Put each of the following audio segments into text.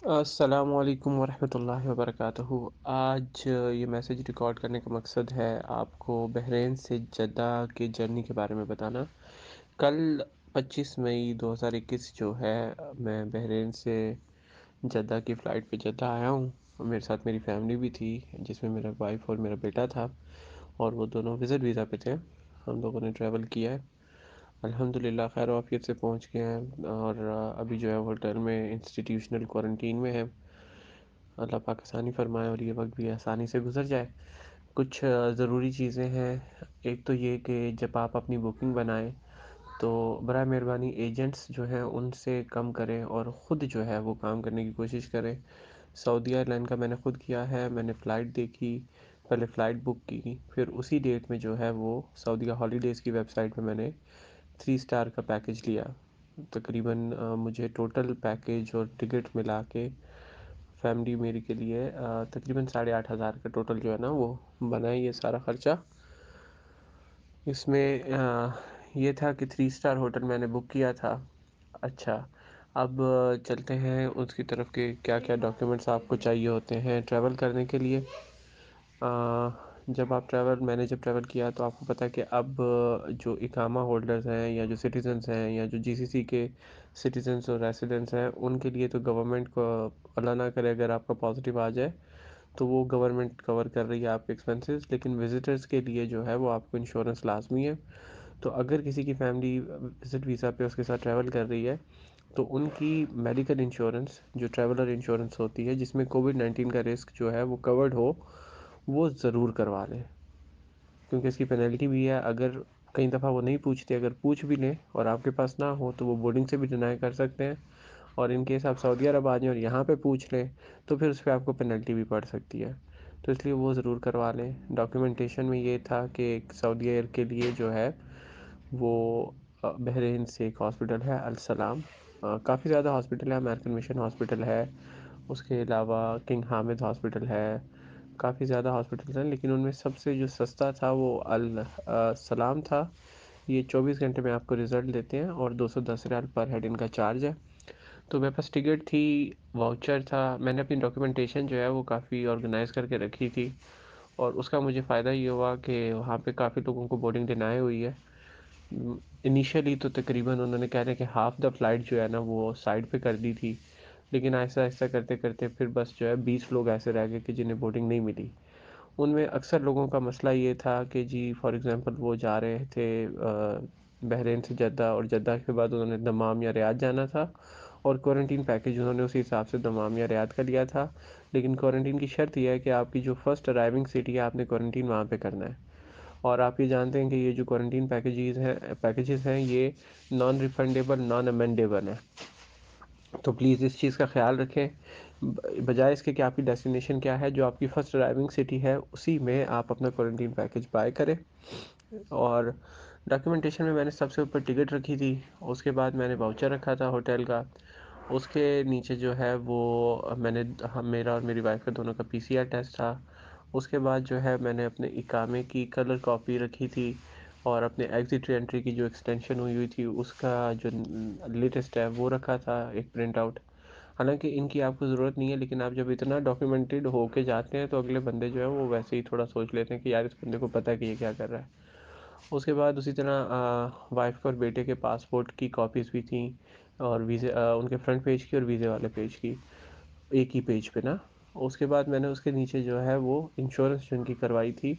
السلام علیکم ورحمۃ اللہ وبرکاتہ۔ آج یہ میسیج ریکارڈ کرنے کا مقصد ہے آپ کو بحرین سے جدہ کی جرنی کے بارے میں بتانا۔ کل 25 مئی 2021 جو ہے میں بحرین سے جدہ کی فلائٹ پہ جدہ آیا ہوں۔ میرے ساتھ میری فیملی بھی تھی، جس میں میرا وائف اور میرا بیٹا تھا، اور وہ دونوں وزٹ ویزا پہ تھے۔ ہم لوگوں نے ٹریول کیا ہے، الحمدللہ خیر و عافیت سے پہنچ گئے ہیں، اور ابھی جو ہے ہوٹل میں انسٹیٹیوشنل کوارنٹین میں ہے۔ اللہ پاک آسانی فرمائے اور یہ وقت بھی آسانی سے گزر جائے۔ کچھ ضروری چیزیں ہیں۔ ایک تو یہ کہ جب آپ اپنی بکنگ بنائیں تو برائے مہربانی ایجنٹس جو ہیں ان سے کم کریں اور خود جو ہے وہ کام کرنے کی کوشش کریں۔ سعودی ایئر لائن کا میں نے خود کیا ہے، میں نے فلائٹ دیکھی، پہلے فلائٹ بک کی، پھر اسی ڈیٹ میں جو ہے وہ سعودیہ ہالیڈیز کی ویب سائٹ پہ میں نے 3 اسٹار کا پیکج لیا۔ تقریباً مجھے ٹوٹل پیکج اور ٹکٹ ملا کے فیملی میری کے لیے تقریباً 8,500 کا ٹوٹل جو ہے نا وہ بنا ہے، یہ سارا خرچہ۔ اس میں یہ تھا کہ 3 اسٹار ہوٹل میں نے بک کیا تھا۔ اچھا، اب چلتے ہیں اس کی طرف کہ کیا کیا ڈاکیومنٹس آپ کو چاہیے ہوتے ہیں ٹریول کرنے کے لیے۔ جب آپ میں نے جب ٹریول کیا تو آپ کو پتہ ہے کہ اب جو اقامہ ہولڈرز ہیں یا جو سٹیزنز ہیں یا جو جی سی سی کے سٹیزنز اور ریسیڈنٹس ہیں، ان کے لیے تو گورنمنٹ کو اللہ نہ کرے اگر آپ کا پازیٹیو آ جائے تو وہ گورنمنٹ کور کر رہی ہے آپ کے ایکسپنسز، لیکن وزٹرز کے لیے جو ہے وہ آپ کو انشورنس لازمی ہے۔ تو اگر کسی کی فیملی وزٹ ویزا پہ اس کے ساتھ ٹریول کر رہی ہے تو ان کی میڈیکل انشورنس جو ٹریولر انشورنس ہوتی ہے، جس میں کووڈ 19 کا رسک جو ہے وہ کورڈ ہو، وہ ضرور کروا لیں، کیونکہ اس کی پینلٹی بھی ہے۔ اگر کئی دفعہ وہ نہیں پوچھتے، اگر پوچھ بھی لیں اور آپ کے پاس نہ ہو تو وہ بورڈنگ سے بھی ڈینائی کر سکتے ہیں، اور ان کیس آپ سعودی عرب آ جائیں اور یہاں پہ پوچھ لیں تو پھر اس پہ آپ کو پینلٹی بھی پڑ سکتی ہے۔ تو اس لیے وہ ضرور کروا لیں۔ ڈاکیومنٹیشن میں یہ تھا کہ ایک سعودی ایئر کے لیے جو ہے وہ بحرین سے ایک ہاسپٹل ہے السلام، کافی زیادہ ہاسپٹل ہے، امریکن مشن ہاسپٹل ہے، اس کے علاوہ کنگ حامد ہاسپٹل ہے، کافی زیادہ ہاسپٹلس ہیں، لیکن ان میں سب سے جو سستا تھا وہ السلام تھا۔ یہ 24 گھنٹے میں آپ کو رزلٹ دیتے ہیں اور 210 ریال پر ہیڈ ان کا چارج ہے۔ تو میرے پاس ٹکٹ تھی، واؤچر تھا، میں نے اپنی ڈاکیومنٹیشن جو ہے وہ کافی آرگنائز کر کے رکھی تھی، اور اس کا مجھے فائدہ یہ ہوا کہ وہاں پہ کافی لوگوں کو بورڈنگ ڈینائی ہوئی ہے۔ انیشیلی تو تقریباً انہوں نے کہہ رہے کہ ہاف دا فلائٹ جو ہے نا وہ سائڈ پہ کر دی تھی، لیکن آہستہ آہستہ کرتے کرتے پھر بس جو ہے 20 لوگ ایسے رہ گئے کہ جنہیں بورڈنگ نہیں ملی۔ ان میں اکثر لوگوں کا مسئلہ یہ تھا کہ جی فار ایگزامپل وہ جا رہے تھے بحرین سے جدہ، اور جدہ کے بعد انہوں نے دمام یا ریاض جانا تھا، اور کوارنٹین پیکج انہوں نے اسی حساب سے دمام یا ریاض کا لیا تھا، لیکن کوارنٹین کی شرط یہ ہے کہ آپ کی جو فرسٹ ارائیونگ سٹی ہے آپ نے کوارنٹین وہاں پہ کرنا ہے۔ اور آپ یہ جانتے ہیں کہ یہ جو کوارنٹین پیکیجز ہیں یہ نان ریفنڈیبل، نان امینڈیبل ہیں، تو پلیز اس چیز کا خیال رکھیں۔ بجائے اس کے کہ آپ کی ڈیسٹینیشن کیا ہے، جو آپ کی فرسٹ ارائیونگ سٹی ہے اسی میں آپ اپنا کوارنٹین پیکج بائی کریں۔ اور ڈاکیومنٹیشن میں نے سب سے اوپر ٹکٹ رکھی تھی، اس کے بعد میں نے واؤچر رکھا تھا ہوٹل کا، اس کے نیچے جو ہے وہ میں نے میرا اور میری وائف کا دونوں کا PCR ٹیسٹ تھا۔ اس کے بعد جو ہے میں نے اپنے اقامے کی کلر کاپی رکھی تھی، اور اپنے ایگزٹ انٹری کی جو ایکسٹینشن ہوئی تھی اس کا جو لیٹسٹ ہے وہ رکھا تھا، ایک پرنٹ آؤٹ۔ حالانکہ ان کی آپ کو ضرورت نہیں ہے، لیکن آپ جب اتنا ڈاکیومنٹڈ ہو کے جاتے ہیں تو اگلے بندے جو ہے وہ ویسے ہی تھوڑا سوچ لیتے ہیں کہ یار اس بندے کو پتہ ہے کہ یہ کیا کر رہا ہے۔ اس کے بعد اسی طرح وائف اور بیٹے کے پاسپورٹ کی کاپیز بھی تھیں، اور ویزے ان کے فرنٹ پیج کی اور ویزے والے پیج کی، ایک ہی پیج پہ نا۔ اس کے بعد میں نے اس کے نیچے جو ہے وہ انشورنس جن کی کروائی تھی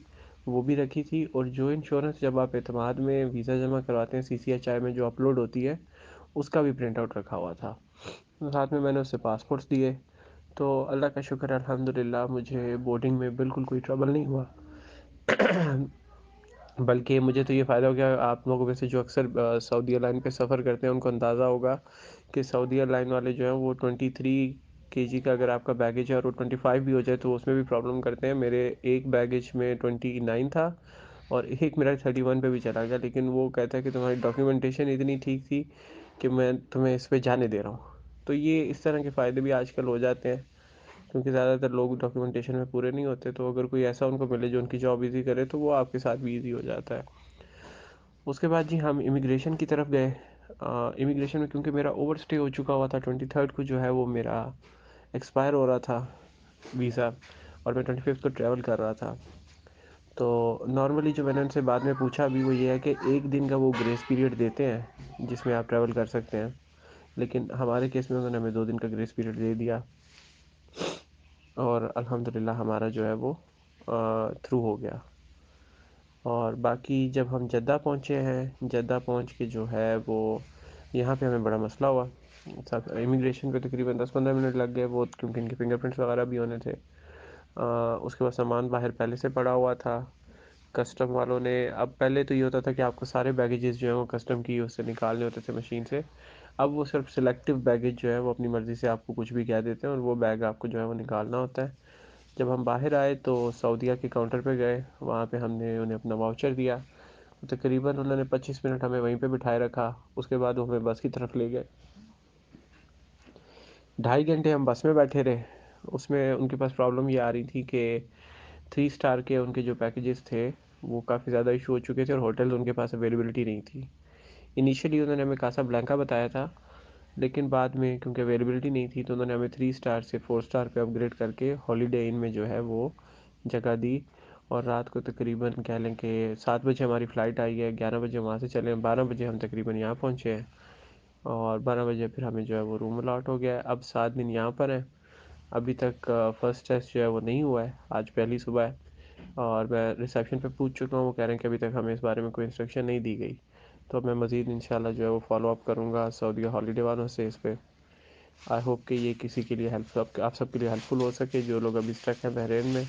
وہ بھی رکھی تھی، اور جو انشورنس جب آپ اعتماد میں ویزا جمع کرواتے ہیں CCHI میں جو اپلوڈ ہوتی ہے اس کا بھی پرنٹ آؤٹ رکھا ہوا تھا۔ ساتھ میں نے اس سے پاسپورٹس دیے۔ تو اللہ کا شکر ہے الحمدللہ مجھے بورڈنگ میں بالکل کوئی ٹربل نہیں ہوا، بلکہ مجھے تو یہ فائدہ ہو گیا۔ آپ لوگوں میں سے جو اکثر سعودی ایئر لائن پہ سفر کرتے ہیں ان کو اندازہ ہوگا کہ سعودی ایئر لائن والے جو ہیں وہ 23 kg کا اگر آپ کا بیگیج ہے اور وہ 25 بھی ہو جائے تو اس میں بھی پرابلم کرتے ہیں۔ میرے ایک بیگیج میں 29 تھا اور ایک میرا 31 پہ بھی چلا گیا، لیکن وہ کہتا ہے کہ تمہاری ڈاکیومنٹیشن اتنی ٹھیک تھی کہ میں تمہیں اس پہ جانے دے رہا ہوں۔ تو یہ اس طرح کے فائدے بھی آج کل ہو جاتے ہیں، کیونکہ زیادہ تر لوگ ڈاکیومنٹیشن میں پورے نہیں ہوتے، تو اگر کوئی ایسا ان کو ملے جو ان کی جاب ایزی کرے تو وہ آپ کے ساتھ بھی ایزی ہو جاتا ہے۔ اس کے بعد جی ہم امیگریشن کی طرف گئے۔ امیگریشن میں کیونکہ میرا اوور اسٹے ہو چکا ہوا تھا، 23 کو جو ہے وہ میرا ایکسپائر ہو رہا تھا ویزا، اور میں 25 کو ٹریول کر رہا تھا. تو نارملی جو میں نے ان سے بعد میں پوچھا بھی وہ یہ ہے کہ 1 دن کا وہ گریس پیریڈ دیتے ہیں جس میں آپ ٹریول کر سکتے ہیں، لیکن ہمارے کیس میں انہوں نے ہمیں 2 دن کا گریس پیریڈ دے دیا، اور الحمدللہ ہمارا جو ہے وہ تھرو ہو گیا. اور باقی جب ہم جدہ پہنچے ہیں، جدہ پہنچ کے جو ہے وہ یہاں پہ ہمیں بڑا مسئلہ ہوا. امیگریشن پہ تقریباً 10-15 منٹ لگ گئے، وہ کیونکہ ان کے فنگر پرنٹس وغیرہ بھی ہونے تھے. اس کے بعد سامان باہر پہلے سے پڑا ہوا تھا. کسٹم والوں نے، اب پہلے تو یہ ہوتا تھا کہ آپ کو سارے بیگیجز جو ہیں وہ کسٹم کی اس سے نکالنے ہوتے تھے مشین سے. اب وہ صرف سلیکٹیو بیگیج جو ہے وہ اپنی مرضی سے آپ کو کچھ بھی کہہ دیتے ہیں، اور وہ بیگ آپ کو جو ہے وہ نکالنا ہوتا ہے. جب ہم باہر آئے تو سعودیہ کے کاؤنٹر پہ گئے، وہاں پہ ہم نے انہیں اپنا واؤچر دیا. تقریباً انہوں نے 25 منٹ ہمیں وہیں پہ بٹھائے رکھا. اس کے بعد وہ ہمیں بس کی طرف لے گئے. 2.5 گھنٹے ہم بس میں بیٹھے رہے. اس میں ان کے پاس پرابلم یہ آ رہی تھی کہ 3 اسٹار کے ان کے جو پیکیجز تھے وہ کافی زیادہ ایشو ہو چکے تھے، اور ہوٹل ان کے پاس اویلیبلٹی نہیں تھی. انیشیلی انہوں نے ہمیں کاسا بلانکا بتایا تھا، لیکن بعد میں کیونکہ اویلیبلٹی نہیں تھی تو انہوں نے ہمیں 3 اسٹار سے 4 اسٹار پہ اپ گریڈ کر کے ہالیڈے ان میں جو ہے وہ جگہ دی. اور رات کو تقریباً کہہ لیں کہ 7 بجے ہماری فلائٹ آئی ہے، 11 بجے وہاں سے چلے ہیں، 12 بجے ہم تقریباً یہاں پہنچے ہیں، اور 12 بجے پھر ہمیں جو ہے وہ روم الاٹ ہو گیا ہے. اب 7 دن یہاں پر ہیں. ابھی تک فرسٹ ٹیسٹ جو ہے وہ نہیں ہوا ہے، آج پہلی صبح ہے. اور میں ریسیپشن پہ پوچھ چکا ہوں، وہ کہہ رہے ہیں کہ ابھی تک ہمیں اس بارے میں کوئی انسٹرکشن نہیں دی گئی. تو اب میں مزید انشاءاللہ جو ہے وہ فالو اپ کروں گا سعودیہ ہالیڈے والوں سے اس پہ. آئی ہوپ کہ یہ کسی کے لیے آپ سب کے لیے ہیلپ فل ہو سکے جو لوگ ابھی اسٹک ہیں بحرین میں.